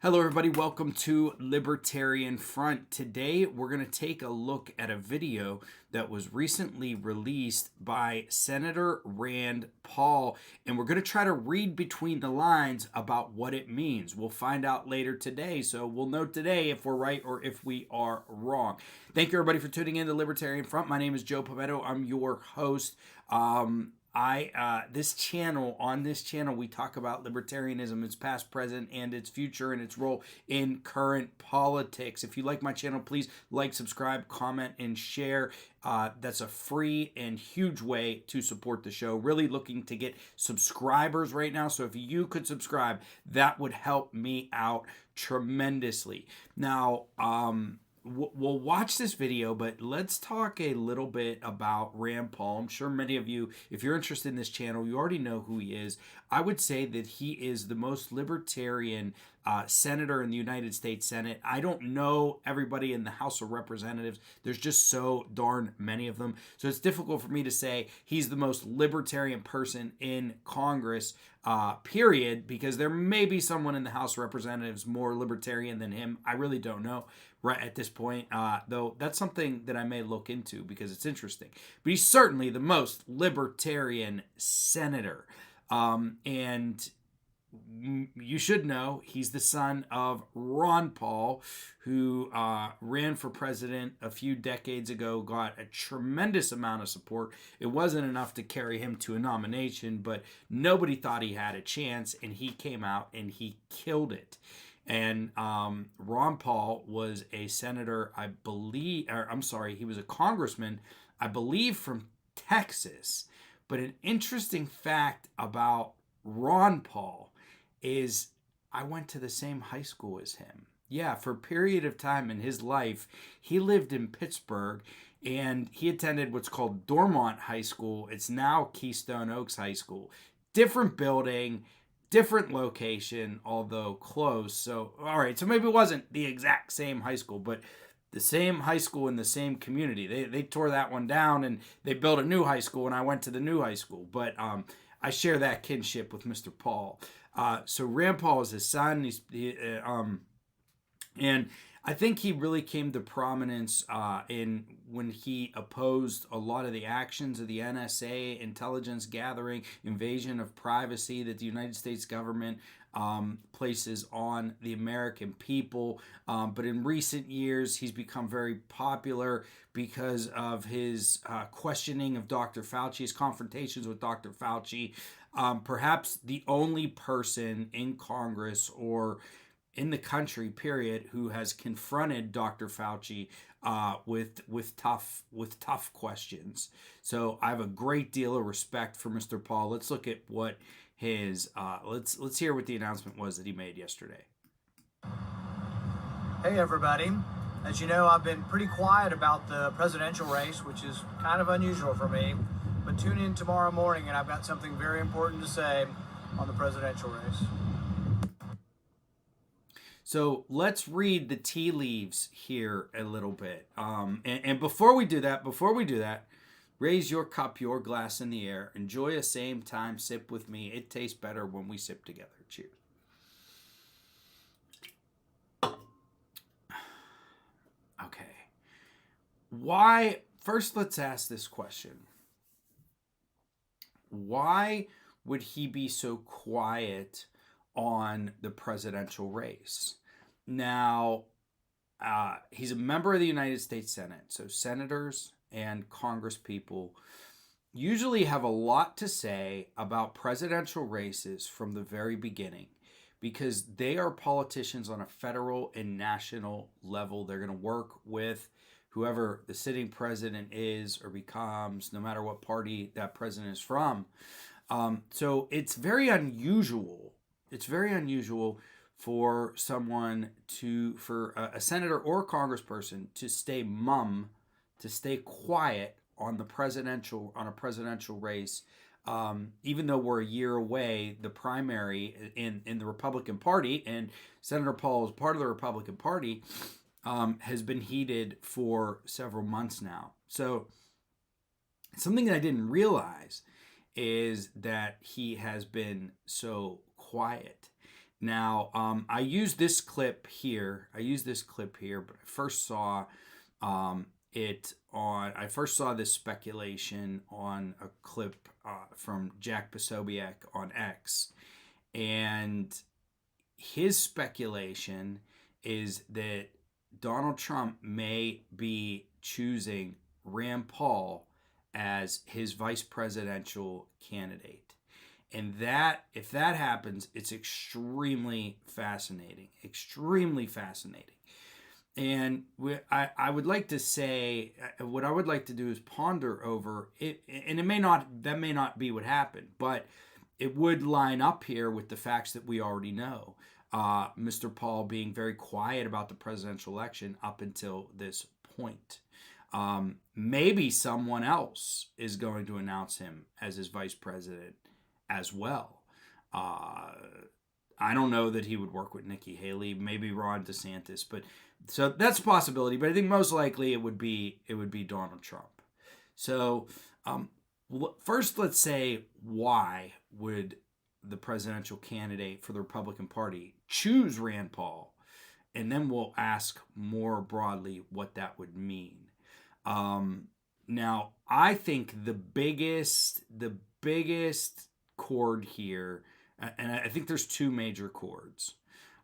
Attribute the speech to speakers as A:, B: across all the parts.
A: Hello, everybody. Welcome to Libertarian Front. Today, we're going to take a look at a video that was recently released by Senator Rand Paul, and we're going to try to read between the lines about what it means. We'll find out later today, so we'll know today if we're right or if we are wrong. Thank you, everybody, for tuning in to Libertarian Front. My name is Joe Palmetto. I'm your host. On this channel, we talk about libertarianism, its past, present, and its future, and its role in current politics. If you like my channel, please like, subscribe, comment, and share. That's a free and huge way to support the show. Really looking to get subscribers right now, so if you could subscribe, that would help me out tremendously. Now, we'll watch this video, but let's talk a little bit about Rand Paul. I'm sure many of you, if you're interested in this channel, you already know who he is. I would say that he is the most libertarian senator in the United States Senate. I don't know everybody in the House of Representatives. There's just so darn many of them. So it's difficult for me to say he's the most libertarian person in Congress, period, because there may be someone in the House of Representatives more libertarian than him. I really don't know right at this point, though that's something that I may look into because it's interesting. But he's certainly the most libertarian senator. And you should know he's the son of Ron Paul, who ran for president a few decades ago, got a tremendous amount of support. It wasn't enough to carry him to a nomination, but nobody thought he had a chance, and he came out and he killed it. And Ron Paul was a senator, I believe, or I'm sorry, he was a congressman, I believe, from Texas. But an interesting fact about Ron Paul is I went to the same high school as him. Yeah, for a period of time in his life, he lived in Pittsburgh, and he attended what's called Dormont High School. It's now Keystone Oaks High School. Different building, different location, although close. So, all right, so maybe it wasn't the exact same high school, but the same high school in the same community. They tore that one down, and they built a new high school, and I went to the new high school. But I share that kinship with Mr. Paul. So Rand Paul is his son. And I think he really came to prominence in when he opposed a lot of the actions of the NSA, intelligence gathering, invasion of privacy that the United States government places on the American people. But in recent years, he's become very popular because of his questioning of Dr. Fauci, his confrontations with Dr. Fauci. Perhaps the only person in Congress or in the country, period, who has confronted Dr. Fauci with tough questions. So I have a great deal of respect for Mr. Paul. Let's look at what his let's hear what the announcement was that he made yesterday.
B: Hey everybody. As you know, I've been pretty quiet about the presidential race, which is kind of unusual for me. But tune in tomorrow morning and I've got something very important to say on the presidential race.
A: So let's read the tea leaves here a little bit. And before we do that, raise your cup, your glass in the air. Enjoy a same time sip with me. It tastes better when we sip together. Cheers. Okay. First, let's ask this question. Why would he be so quiet on the presidential race? Now, he's a member of the United States Senate, so senators and Congress people usually have a lot to say about presidential races from the very beginning because they are politicians on a federal and national level. They're going to work with whoever the sitting president is or becomes, no matter what party that president is from. So it's very unusual. It's very unusual for for a senator or a congressperson to stay mum, to stay quiet on a presidential race, even though we're a year away. The primary in the Republican Party, and Senator Paul is part of the Republican Party, has been heated for several months now. So something that I didn't realize is that he has been so quiet. I use this clip here. But I first saw I first saw this speculation on a clip from Jack Posobiec on X, and his speculation is that Donald Trump may be choosing Rand Paul as his vice presidential candidate. And that, if that happens, it's extremely fascinating. Extremely fascinating. And I would like to say, what I would like to do is ponder over it, and that may not be what happened, but it would line up here with the facts that we already know. Mr. Paul being very quiet about the presidential election up until this point. Maybe someone else is going to announce him as his vice president as well. I don't know that he would work with Nikki Haley, maybe Ron DeSantis, but so that's a possibility. But I think most likely it would be Donald Trump. So first, let's say, why would the presidential candidate for the Republican Party choose Rand Paul? And then we'll ask more broadly what that would mean. Now, I think the biggest chord here, and I think there's two major chords.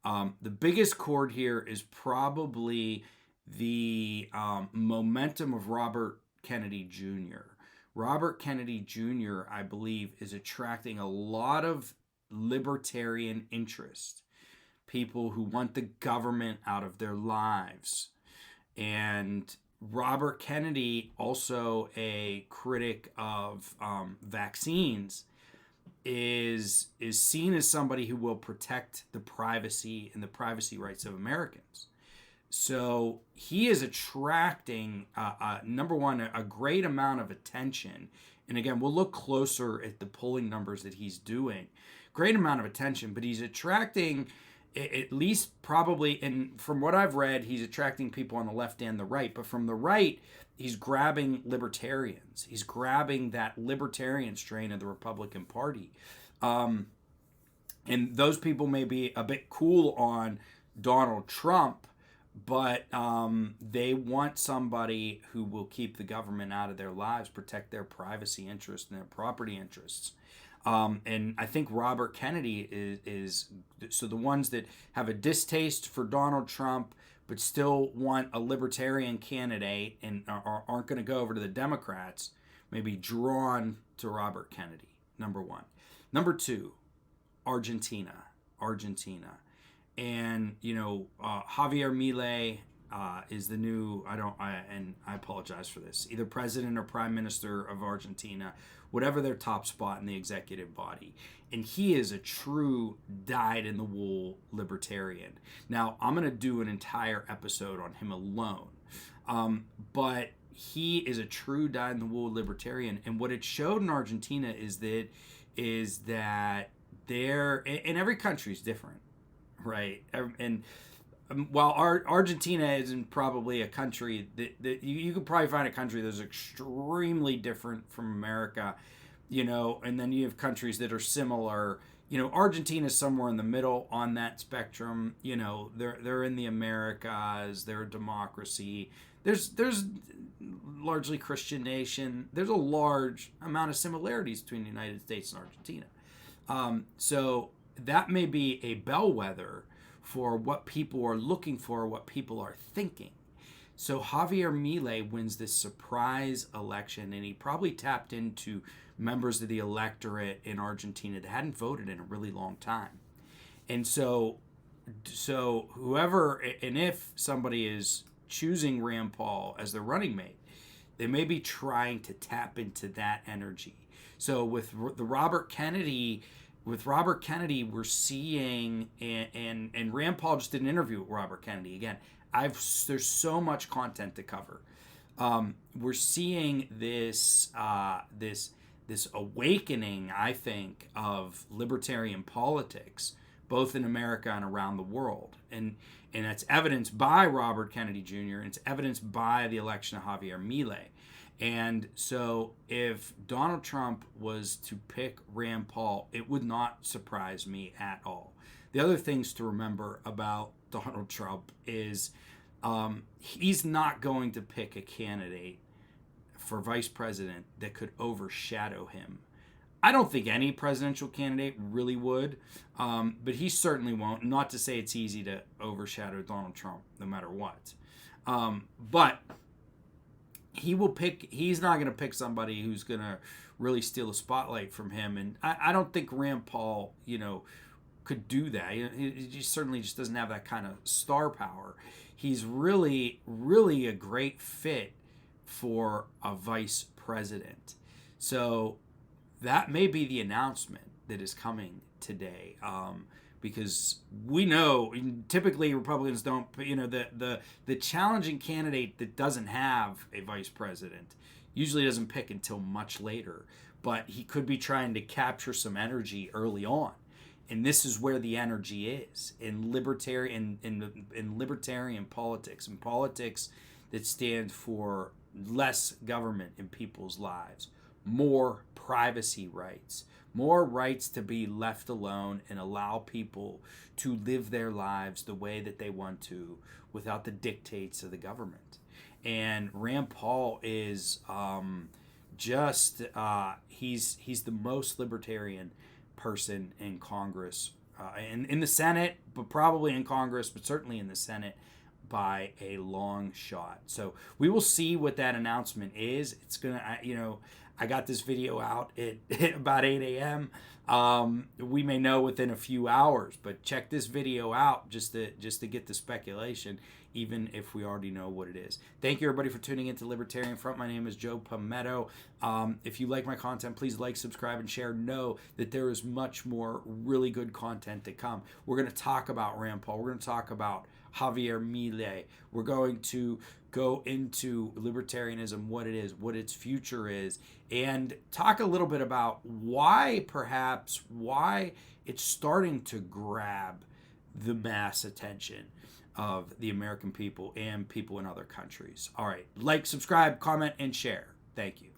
A: The biggest chord here is probably the momentum of Robert Kennedy Jr. Robert Kennedy Jr., I believe, is attracting a lot of libertarian interest. People who want the government out of their lives. And Robert Kennedy, also a critic of vaccines, is seen as somebody who will protect the privacy and the privacy rights of Americans. So he is attracting, number one, a great amount of attention. And again, we'll look closer at the polling numbers that he's doing. Great amount of attention, but he's attracting, at least probably, and from what I've read, he's attracting people on the left and the right. But from the right, he's grabbing libertarians. He's grabbing that libertarian strain of the Republican Party. And those people may be a bit cool on Donald Trump, but they want somebody who will keep the government out of their lives, protect their privacy interests and their property interests. And I think Robert Kennedy is so the ones that have a distaste for Donald Trump but still want a libertarian candidate and aren't going to go over to the Democrats may be drawn to Robert Kennedy, number one. Number two, Argentina. And, Javier Milei is the new, and I apologize for this, either president or prime minister of Argentina, whatever their top spot in the executive body. And he is a true dyed-in-the-wool libertarian. Now, I'm going to do an entire episode on him alone. But he is a true dyed-in-the-wool libertarian. And what it showed in Argentina is that and every country is different, right? And while Argentina isn't probably a country that you could probably find a country that's extremely different from America, and then you have countries that are similar. Argentina is somewhere in the middle on that spectrum. They're in the Americas. They're a democracy. There's largely Christian nation. There's a large amount of similarities between the United States and Argentina. So that may be a bellwether for what people are looking for, what people are thinking. So Javier Milei wins this surprise election, and he probably tapped into members of the electorate in Argentina that hadn't voted in a really long time. And so whoever, and if somebody is choosing Rand Paul as their running mate, they may be trying to tap into that energy. So with Robert Kennedy, we're seeing, and Rand Paul just did an interview with Robert Kennedy. Again, there's so much content to cover. We're seeing this awakening, I think, of libertarian politics, both in America and around the world, and that's evidenced by Robert Kennedy Jr. and it's evidenced by the election of Javier Milei. And so if Donald Trump was to pick Rand Paul, it would not surprise me at all. The other things to remember about Donald Trump is he's not going to pick a candidate for vice president that could overshadow him. I don't think any presidential candidate really would, but he certainly won't. Not to say it's easy to overshadow Donald Trump no matter what. But he's not going to pick somebody who's going to really steal the spotlight from him. And I don't think Rand Paul, could do that. He certainly just doesn't have that kind of star power. He's really, really a great fit for a vice president. So that may be the announcement that is coming today, because we know typically Republicans don't. The challenging candidate that doesn't have a vice president usually doesn't pick until much later. But he could be trying to capture some energy early on, and this is where the energy is in libertarian politics, in politics that stand for less government in people's lives, more privacy rights, more rights to be left alone and allow people to live their lives the way that they want to without the dictates of the government. And Rand Paul is he's the most libertarian person in Congress, in the Senate, but probably in Congress, but certainly in the Senate by a long shot. So we will see what that announcement is. It's gonna, I got this video out at about 8 a.m. We may know within a few hours, but check this video out just to get the speculation, even if we already know what it is. Thank you, everybody, for tuning into Libertarian Front. My name is Joe Palmetto. If you like my content, please like, subscribe, and share. Know that there is much more really good content to come. We're going to talk about Rand Paul. We're going to talk about Javier Milei. We're going to go into libertarianism, what it is, what its future is, and talk a little bit about why it's starting to grab the mass attention of the American people and people in other countries. All right, like, subscribe, comment, and share. Thank you.